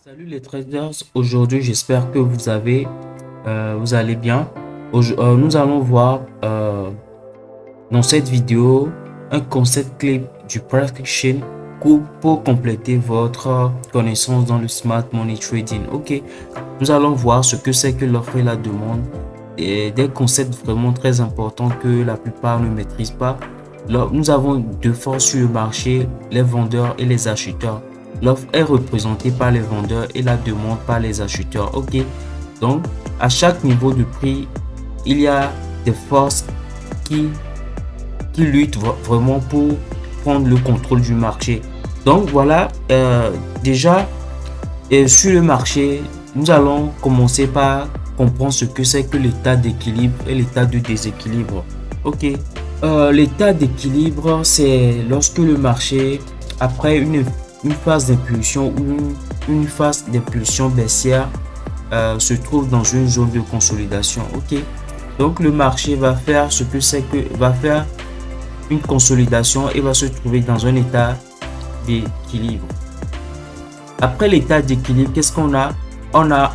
Salut les traders, aujourd'hui j'espère que vous allez bien. Nous allons voir dans cette vidéo un concept clé du price action pour compléter votre connaissance dans le smart money trading. Ok, nous allons voir ce que c'est que l'offre et la demande et des concepts vraiment très importants que la plupart ne maîtrisent pas. Nous avons deux forces sur le marché, les vendeurs et les acheteurs. L'offre est représentée par les vendeurs et la demande par les acheteurs. Ok, donc à chaque niveau de prix, il y a des forces qui, qui luttent vraiment pour prendre le contrôle du marché. Donc voilà, déjà sur le marché, nous allons commencer par comprendre ce que c'est que l'état d'équilibre et l'état de déséquilibre. Ok, l'état d'équilibre, c'est lorsque le marché, après une phase d'impulsion ou une phase d'impulsion baissière, se trouve dans une zone de consolidation. Ok, donc le marché va faire ce que c'est que va faire une consolidation et va se trouver dans un état d'équilibre. Après l'état d'équilibre, qu'est-ce qu'on a? On a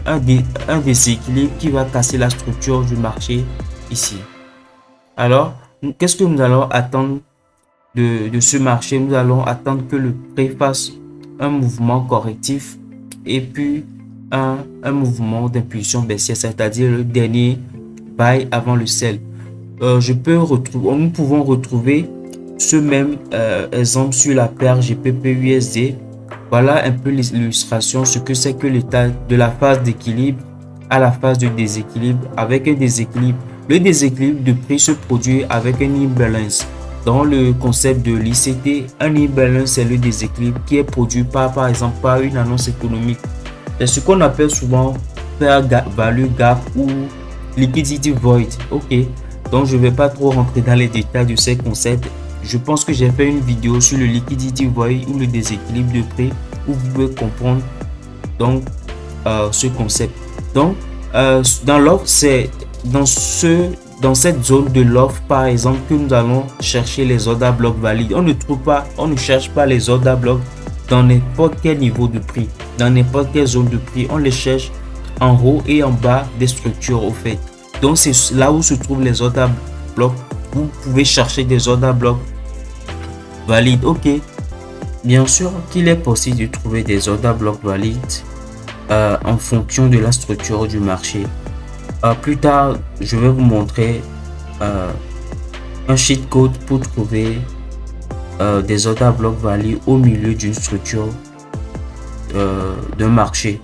un déséquilibre qui va casser la structure du marché ici. Alors, qu'est-ce que nous allons attendre de ce marché? Nous allons attendre que le prix fasse un mouvement correctif et puis un mouvement d'impulsion baissière, c'est-à-dire le dernier buy avant le sell. Nous pouvons retrouver ce même exemple sur la paire GBP/USD. Voilà un peu l'illustration, ce que c'est que l'état de la phase d'équilibre à la phase de déséquilibre avec un déséquilibre. Le déséquilibre de prix se produit avec un imbalance. Dans le concept de l'ICT, un imbalance c'est le déséquilibre qui est produit par exemple par une annonce économique. C'est ce qu'on appelle souvent fair value gap ou liquidity void. Ok, donc je ne vais pas trop rentrer dans les détails de ces concepts. Je pense que j'ai fait une vidéo sur le liquidity void ou le déséquilibre de prix où vous pouvez comprendre donc ce concept. Donc dans l'offre, c'est dans cette zone de l'offre par exemple que nous allons chercher les ordres blocs valides. On ne cherche pas les ordres blocs dans n'importe quel niveau de prix, dans n'importe quelle zone de prix. On les cherche en haut et en bas des structures au fait. Donc c'est là où se trouvent les ordres blocs. Vous pouvez chercher des ordres blocs valides. Ok, bien sûr qu'il est possible de trouver des ordres blocs valides en fonction de la structure du marché. Plus tard, je vais vous montrer un cheat code pour trouver des ordres blocs valides au milieu d'une structure d'un marché.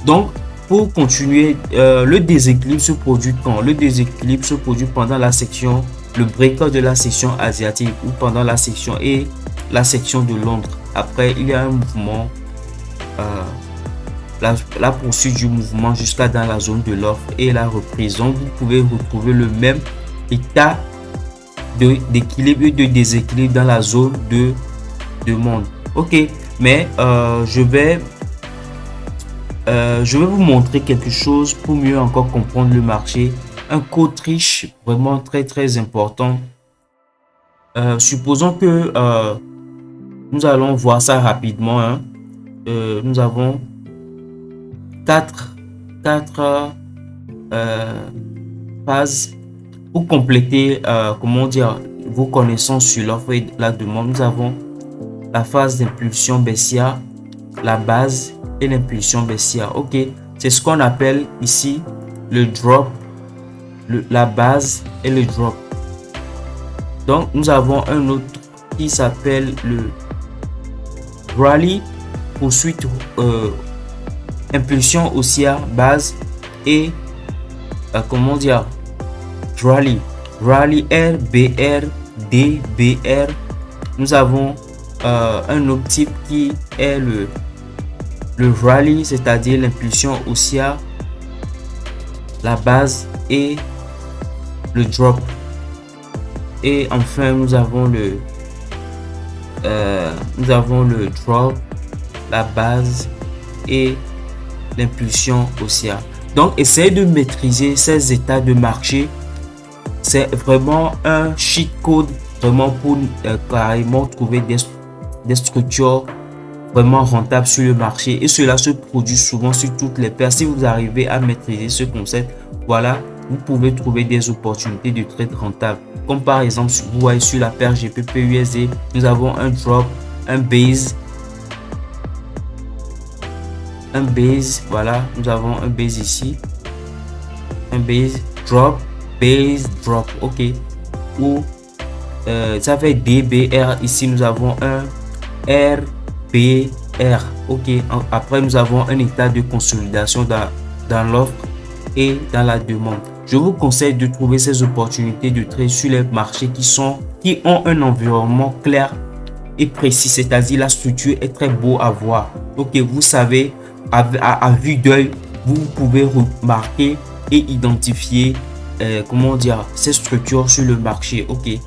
Donc, pour continuer, le déséquilibre se produit quand? Le déséquilibre se produit pendant la section, le breakout de la section asiatique ou pendant la section et la section de Londres. Après, il y a un mouvement, la poursuite du mouvement jusqu'à dans la zone de l'offre et la reprise. Donc, vous pouvez retrouver le même état d'équilibre et de déséquilibre dans la zone de demande. Ok, mais je vais vous montrer quelque chose pour mieux encore comprendre le marché. Un code riche vraiment très important. Supposons que nous allons voir ça rapidement. Hein. Nous avons quatre phases pour compléter comment dire vos connaissances sur l'offre et la demande. Nous avons la phase d'impulsion baissière, la base et l'impulsion baissière. Ok, c'est ce qu'on appelle ici le drop, la base et le drop. Donc nous avons un autre qui s'appelle le rally, poursuite, impulsion haussière, base et comment dire rally RBR DBR. Nous avons un autre type qui est le rally, c'est-à-dire l'impulsion haussière, la base et le drop. Et enfin nous avons le drop, la base et l'impulsion haussière. Donc essayez de maîtriser ces états de marché. C'est vraiment un cheat code vraiment pour carrément trouver des structures vraiment rentables sur le marché, et cela se produit souvent sur toutes les paires. Si vous arrivez à maîtriser ce concept, voilà, vous pouvez trouver des opportunités de trade rentables. Comme par exemple, vous voyez sur la paire GBP USD, nous avons un drop, un base, voilà, nous avons un base ici, un base, drop, base, drop, ok, ou ça fait DBR. Ici nous avons un RBR, ok. Après nous avons un état de consolidation dans l'offre et dans la demande. Je vous conseille de trouver ces opportunités de trade sur les marchés qui ont un environnement clair et précis, c'est-à-dire la structure est très beau à voir. Ok, vous savez, à vue d'œil, vous pouvez remarquer et identifier comment dire, ces structures sur le marché. Ok,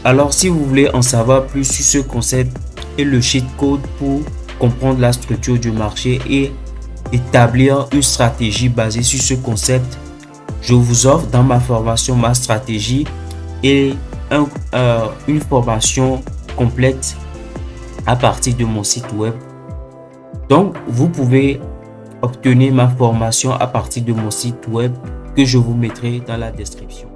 alors si vous voulez en savoir plus sur ce concept et le cheat code pour comprendre la structure du marché et établir une stratégie basée sur ce concept, je vous offre dans ma formation ma stratégie et une formation complète à partir de mon site web. Donc vous pouvez obtenir ma formation à partir de mon site web que je vous mettrai dans la description.